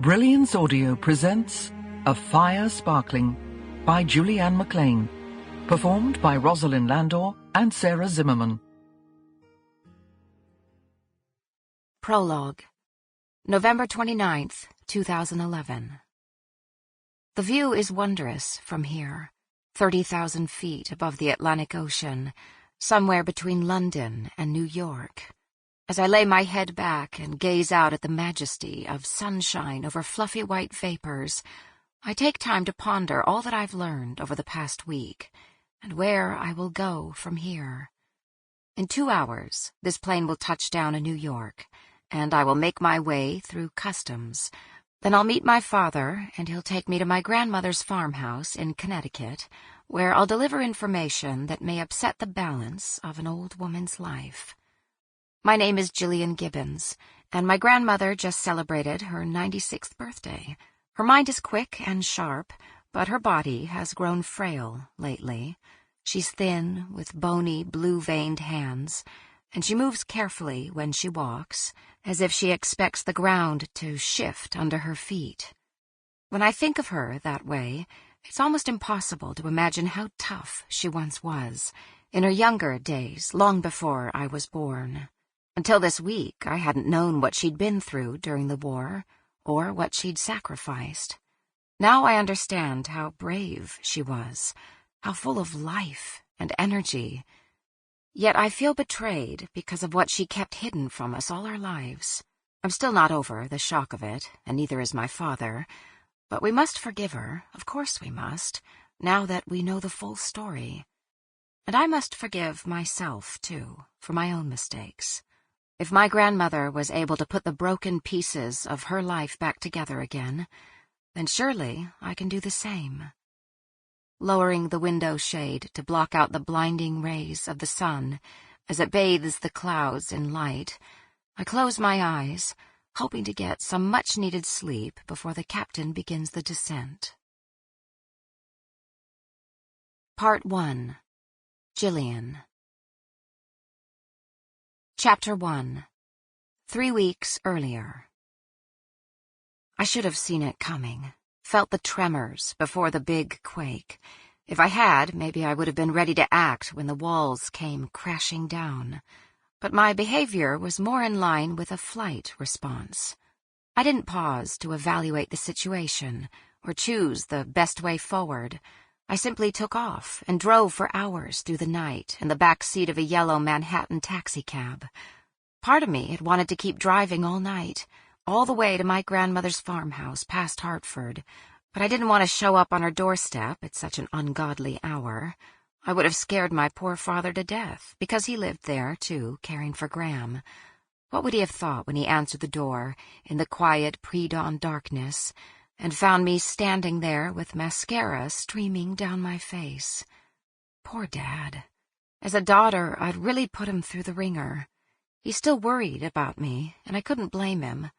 Brilliance Audio presents A Fire Sparkling by Julianne MacLean, performed by Rosalyn Landor and Sarah Zimmerman. Prologue, November 29th, 2011. The view is wondrous from here, 30,000 feet above the Atlantic Ocean, somewhere between London and New York. As I lay my head back and gaze out at the majesty of sunshine over fluffy white vapors, I take time to ponder all that I've learned over the past week, and where I will go from here. In 2 hours, this plane will touch down in New York, and I will make my way through customs. Then I'll meet my father, and he'll take me to my grandmother's farmhouse in Connecticut, where I'll deliver information that may upset the balance of an old woman's life. My name is Gillian Gibbons, and my grandmother just celebrated her 96th birthday. Her mind is quick and sharp, but her body has grown frail lately. She's thin, with bony, blue-veined hands, and she moves carefully when she walks, as if she expects the ground to shift under her feet. When I think of her that way, it's almost impossible to imagine how tough she once was, in her younger days, long before I was born. Until this week, I hadn't known what she'd been through during the war, or what she'd sacrificed. Now I understand how brave she was, how full of life and energy. Yet I feel betrayed because of what she kept hidden from us all our lives. I'm still not over the shock of it, and neither is my father. But we must forgive her, of course we must, now that we know the full story. And I must forgive myself, too, for my own mistakes. If my grandmother was able to put the broken pieces of her life back together again, then surely I can do the same. Lowering the window shade to block out the blinding rays of the sun as it bathes the clouds in light, I close my eyes, hoping to get some much-needed sleep before the captain begins the descent. Part 1. Gillian. Chapter 1. 3 weeks earlier. I should have seen it coming, felt the tremors before the big quake. If I had, maybe I would have been ready to act when the walls came crashing down. But my behavior was more in line with a flight response. I didn't pause to evaluate the situation or choose the best way forward. I simply took off and drove for hours through the night in the back seat of a yellow Manhattan taxicab. Part of me had wanted to keep driving all night, all the way to my grandmother's farmhouse past Hartford, but I didn't want to show up on her doorstep at such an ungodly hour. I would have scared my poor father to death, because he lived there, too, caring for Gram. What would he have thought when he answered the door in the quiet pre-dawn darkness and found me standing there with mascara streaming down my face? Poor Dad. As a daughter, I'd really put him through the ringer. He still worried about me, and I couldn't blame him.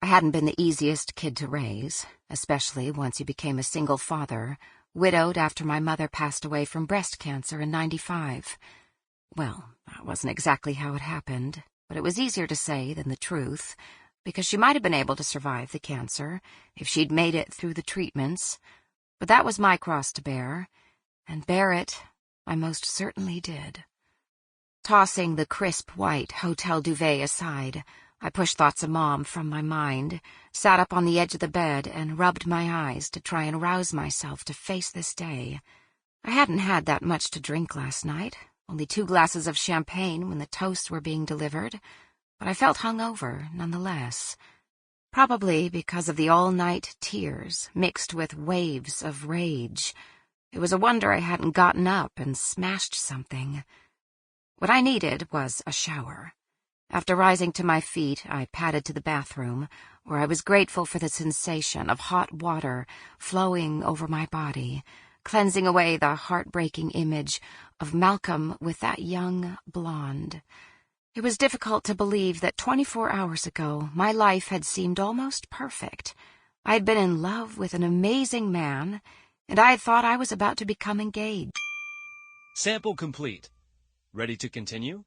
I hadn't been the easiest kid to raise, especially once he became a single father, widowed after my mother passed away from breast cancer in '95. Well, that wasn't exactly how it happened, but it was easier to say than the truth, because she might have been able to survive the cancer if she'd made it through the treatments. But that was my cross to bear, and bear it I most certainly did. Tossing the crisp white hotel duvet aside, I pushed thoughts of Mom from my mind, sat up on the edge of the bed, and rubbed my eyes to try and rouse myself to face this day. I hadn't had that much to drink last night, only 2 glasses of champagne when the toasts were being delivered, but I felt hungover nonetheless. Probably because of the all-night tears mixed with waves of rage. It was a wonder I hadn't gotten up and smashed something. What I needed was a shower. After rising to my feet, I padded to the bathroom, where I was grateful for the sensation of hot water flowing over my body, cleansing away the heartbreaking image of Malcolm with that young blonde. It was difficult to believe that 24 hours ago my life had seemed almost perfect. I had been in love with an amazing man, and I had thought I was about to become engaged. Sample complete. Ready to continue?